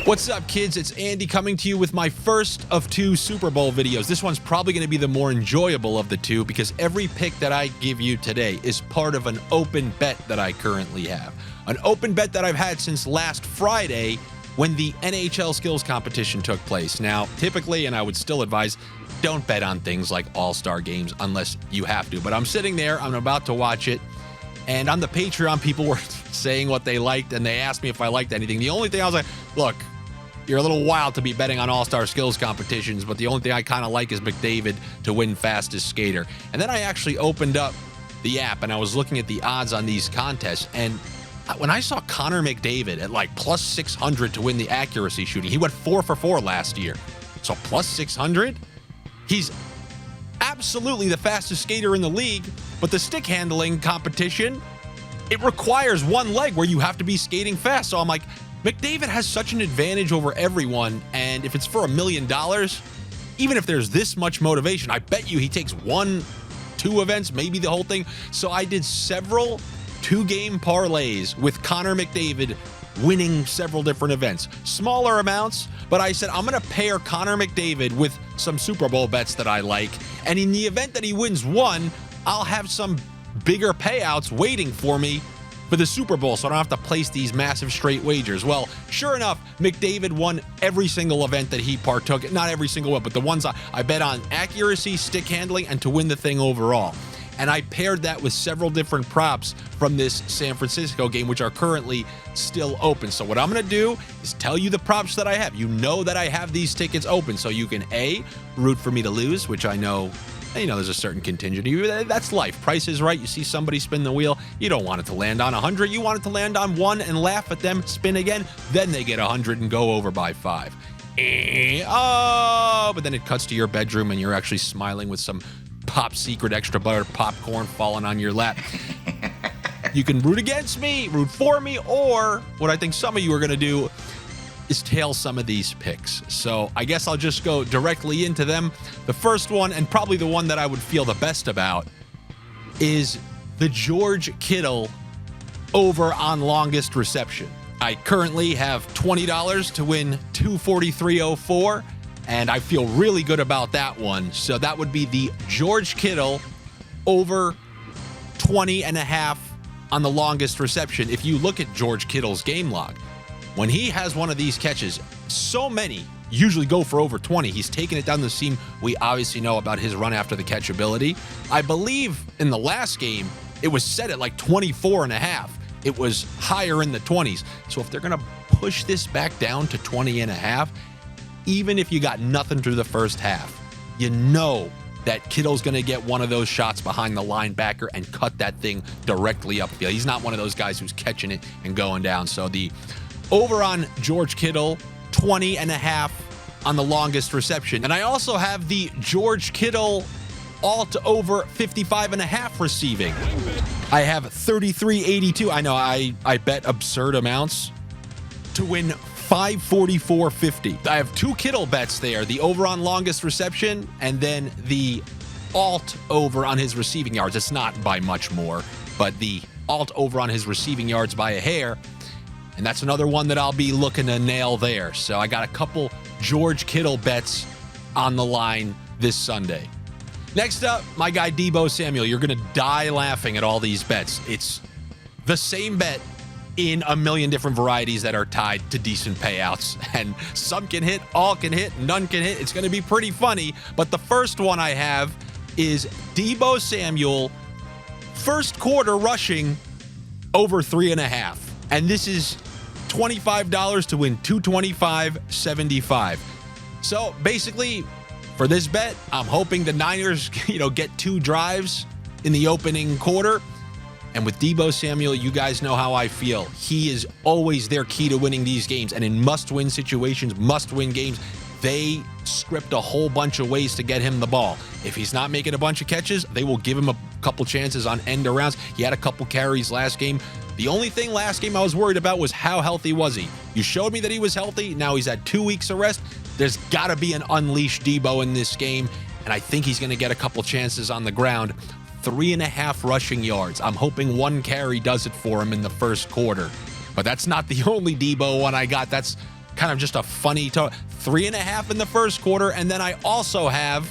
What's up, kids? It's Andy coming to you with my first of 2 Super Bowl videos. This one's probably going to be the more enjoyable of the 2 because every pick that I give you today is part of an open bet that I currently have. An open bet that I've had since last Friday when the NHL skills competition took place. Now, typically, and I would still advise, don't bet on things like all-star games unless you have to. But I'm sitting there, I'm about to watch it, and on the Patreon, people were saying what they liked, and they asked me if I liked anything. The only thing I was like, look, you're a little wild to be betting on all-star skills competitions, but the only thing I kind of like is McDavid to win fastest skater. And then I actually opened up the app, and I was looking at the odds on these contests, and when I saw Connor McDavid at like plus 600 to win the accuracy shooting, he went 4 for 4 last year. So plus 600? He's absolutely the fastest skater in the league, but the stick handling competition, it requires one leg where you have to be skating fast. So I'm like, McDavid has such an advantage over everyone, and if it's for $1 million, even if there's this much motivation, I bet you he takes 1, 2 events, maybe the whole thing. So I did several 2-game parlays with Connor McDavid winning several different events. Smaller amounts, but I said I'm going to pair Connor McDavid with some Super Bowl bets that I like, and in the event that he wins one, I'll have some bigger payouts waiting for me for the Super Bowl, so I don't have to place these massive straight wagers. Well, sure enough, McDavid won every single event that he partook in. Not every single one, but the ones I bet on accuracy, stick handling, and to win the thing overall. And I paired that with several different props from this San Francisco game, which are currently still open. So what I'm going to do is tell you the props that I have. You know that I have these tickets open, so you can A, root for me to lose, which I know, there's a certain contingency. That's life. Price is right. You see somebody spin the wheel. You don't want it to land on 100. You want it to land on 1 and laugh at them, spin again. Then they get 100 and go over by 5. Oh, but then it cuts to your bedroom and you're actually smiling with some Pop Secret extra butter popcorn falling on your lap. You can root against me, root for me, or what I think some of you are going to do is tail some of these picks. So I guess I'll just go directly into them. The first one, and probably the one that I would feel the best about, is the George Kittle over on longest reception. I currently have $20 to win $243.04, and I feel really good about that one. So that would be the George Kittle over 20.5 on the longest reception. If you look at George Kittle's game log, when he has one of these catches, so many usually go for over 20. He's taken it down the seam. We obviously know about his run after the catch ability. I believe in the last game, it was set at like 24.5. It was higher in the 20s. So if they're going to push this back down to 20.5, even if you got nothing through the first half, you know that Kittle's going to get one of those shots behind the linebacker and cut that thing directly upfield. He's not one of those guys who's catching it and going down. So the over on George Kittle, 20.5 on the longest reception. And I also have the George Kittle alt over 55.5 receiving. I have 33.82. I know I bet absurd amounts to win 544.50. I have 2 Kittle bets there, the over on longest reception and then the alt over on his receiving yards. It's not by much more, but the alt over on his receiving yards by a hair. And that's another one that I'll be looking to nail there. So I got a couple George Kittle bets on the line this Sunday. Next up, my guy Deebo Samuel. You're going to die laughing at all these bets. It's the same bet in a million different varieties that are tied to decent payouts. And some can hit, all can hit, none can hit. It's going to be pretty funny. But the first one I have is Deebo Samuel, first quarter rushing over 3.5. And this is $25 to win $225.75. So basically, for this bet, I'm hoping the Niners, get 2 drives in the opening quarter. And with Deebo Samuel, you guys know how I feel. He is always their key to winning these games. And in must-win situations, must-win games, they script a whole bunch of ways to get him the ball. If he's not making a bunch of catches, they will give him a couple chances on end arounds. He had a couple carries last game. The only thing last game I was worried about was how healthy was he. You showed me that he was healthy. Now he's had 2 weeks of rest. There's got to be an unleashed Deebo in this game, and I think he's going to get a couple chances on the ground. 3.5 rushing yards. I'm hoping 1 carry does it for him in the first quarter. But that's not the only Deebo one I got. That's kind of just a funny 3.5 in the first quarter. And then I also have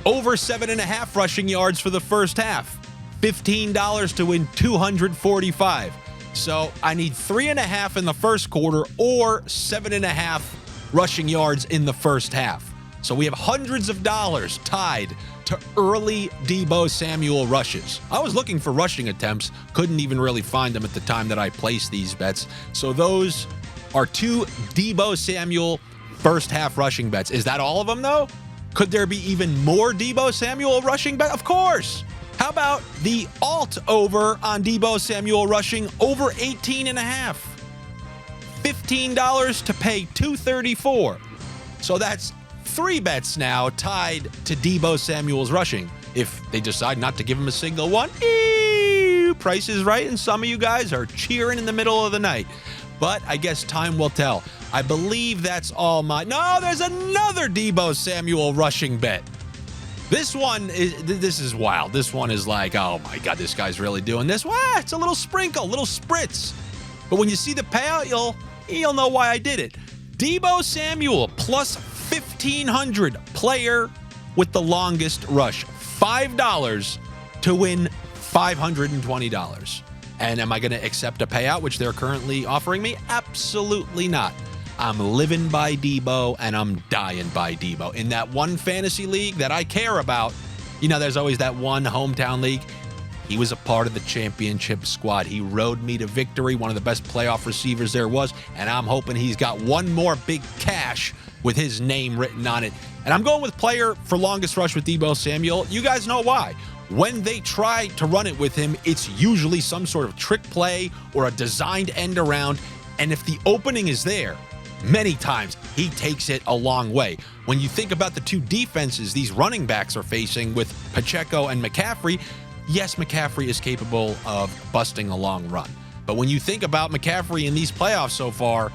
over 7.5 rushing yards for the first half. $15 to win $245. So I need 3.5 in the first quarter or 7.5 rushing yards in the first half. So we have hundreds of dollars tied to early Deebo Samuel rushes. I was looking for rushing attempts, couldn't even really find them at the time that I placed these bets. So those are 2 Deebo Samuel first half rushing bets. Is that all of them though? Could there be even more Deebo Samuel rushing bet? Of course. How about the alt over on Deebo Samuel rushing over 18.5? $15 to pay $234. So that's 3 bets now tied to Deebo Samuel's rushing. If they decide not to give him a single one, price is right, and some of you guys are cheering in the middle of the night. But I guess time will tell. I believe that's all my... No, there's another Deebo Samuel rushing bet. This is wild. This one is like, oh my God, this guy's really doing this. Well, it's a little sprinkle, little spritz. But when you see the payout, you'll know why I did it. Deebo Samuel plus 1,500, player with the longest rush. $5 to win $520. And am I going to accept a payout, which they're currently offering me? Absolutely not. I'm living by Deebo, and I'm dying by Deebo. In that one fantasy league that I care about, there's always that one hometown league. He was a part of the championship squad. He rode me to victory, one of the best playoff receivers there was, and I'm hoping he's got one more big cash with his name written on it. And I'm going with player for longest rush with Deebo Samuel. You guys know why. When they try to run it with him, it's usually some sort of trick play or a designed end around. And if the opening is there, many times he takes it a long way. When you think about the 2 defenses these running backs are facing with Pacheco and McCaffrey, yes, McCaffrey is capable of busting a long run. But when you think about McCaffrey in these playoffs so far,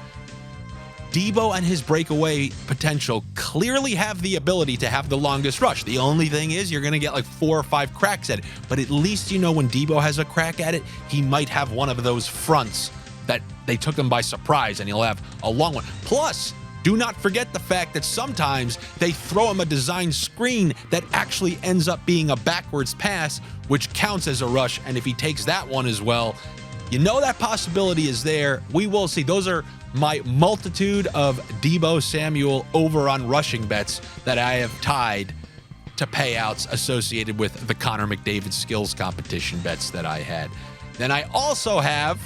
Deebo and his breakaway potential clearly have the ability to have the longest rush. The only thing is you're going to get like 4 or 5 cracks at it. But at least when Deebo has a crack at it, he might have one of those fronts that they took him by surprise, and he'll have a long one. Plus, do not forget the fact that sometimes they throw him a design screen that actually ends up being a backwards pass, which counts as a rush. And if he takes that one as well, that possibility is there. We will see. Those are my multitude of Deebo Samuel over on rushing bets that I have tied to payouts associated with the Connor McDavid skills competition bets that I had. Then I also have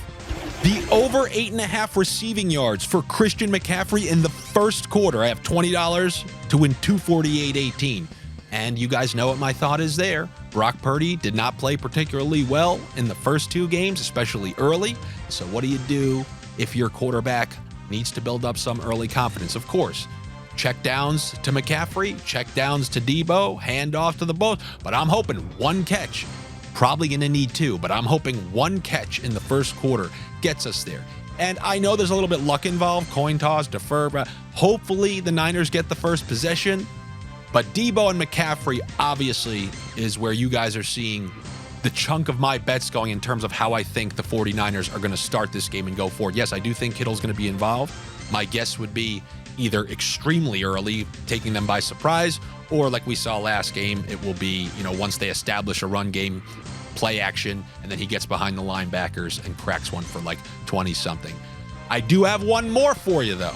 the over 8.5 receiving yards for Christian McCaffrey in the first quarter. I have $20 to win $248.18. And you guys know what my thought is there. Brock Purdy did not play particularly well in the first 2 games, especially early. So what do you do if your quarterback needs to build up some early confidence? Of course, check downs to McCaffrey, check downs to Deebo, hand off to the both. But I'm hoping 1 catch. Probably going to need 2, but I'm hoping 1 catch in the first quarter gets us there. And I know there's a little bit luck involved, coin toss, defer, but hopefully the Niners get the first possession. But Deebo and McCaffrey obviously is where you guys are seeing the chunk of my bets going in terms of how I think the 49ers are going to start this game and go forward. Yes, I do think Kittle's going to be involved. My guess would be either extremely early, taking them by surprise, or like we saw last game, it will be, once they establish a run game, play action, and then he gets behind the linebackers and cracks one for like 20-something. I do have one more for you, though.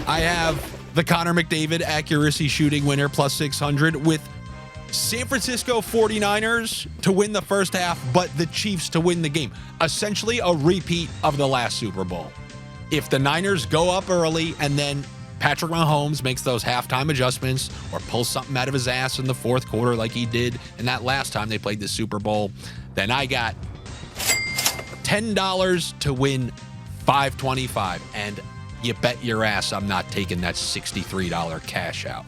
I have the Connor McDavid accuracy shooting winner plus 600 with San Francisco 49ers to win the first half, but the Chiefs to win the game. Essentially a repeat of the last Super Bowl. If the Niners go up early and then Patrick Mahomes makes those halftime adjustments or pulls something out of his ass in the fourth quarter like he did in that last time they played the Super Bowl, then I got $10 to win $525. And you bet your ass I'm not taking that $63 cash out.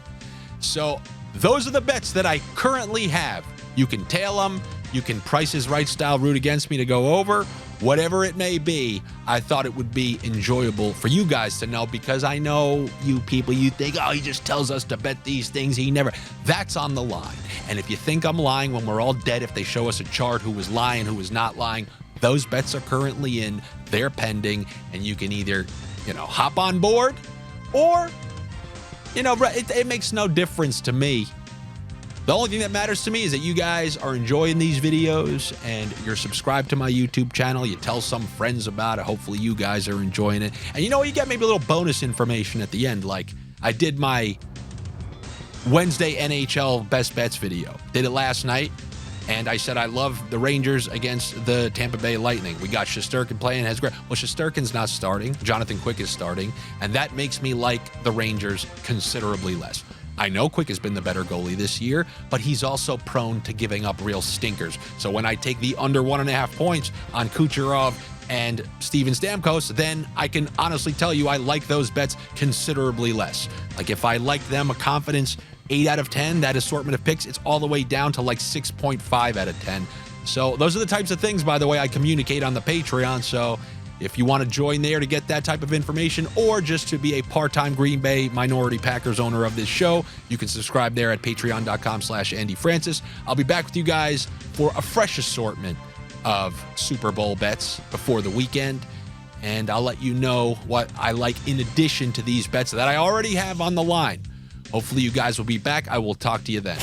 So those are the bets that I currently have. You can tail them. You can Price is Right style root against me to go over. Whatever it may be, I thought it would be enjoyable for you guys to know, because I know you people, you think, oh, he just tells us to bet these things. He never. That's on the line. And if you think I'm lying when we're all dead, if they show us a chart who was lying, who was not lying, those bets are currently in. They're pending. And you can either, hop on board or, you know, it makes no difference to me. The only thing that matters to me is that you guys are enjoying these videos and you're subscribed to my YouTube channel. You tell some friends about it. Hopefully you guys are enjoying it. And you know what? You get maybe a little bonus information at the end. Like I did my Wednesday NHL best bets video. Did it last night. And I said I love the Rangers against the Tampa Bay Lightning. We got Shesterkin playing. Well, Shesterkin's not starting. Jonathan Quick is starting. And that makes me like the Rangers considerably less. I know Quick has been the better goalie this year, but he's also prone to giving up real stinkers. So when I take the under 1.5 points on Kucherov and Steven Stamkos, then I can honestly tell you I like those bets considerably less. Like if I like them a confidence 8 out of 10, that assortment of picks, it's all the way down to like 6.5 out of 10. So those are the types of things, by the way, I communicate on the Patreon. So if you want to join there to get that type of information or just to be a part-time Green Bay minority Packers owner of this show, you can subscribe there at patreon.com/AndyFrancis. I'll be back with you guys for a fresh assortment of Super Bowl bets before the weekend. And I'll let you know what I like in addition to these bets that I already have on the line. Hopefully you guys will be back. I will talk to you then.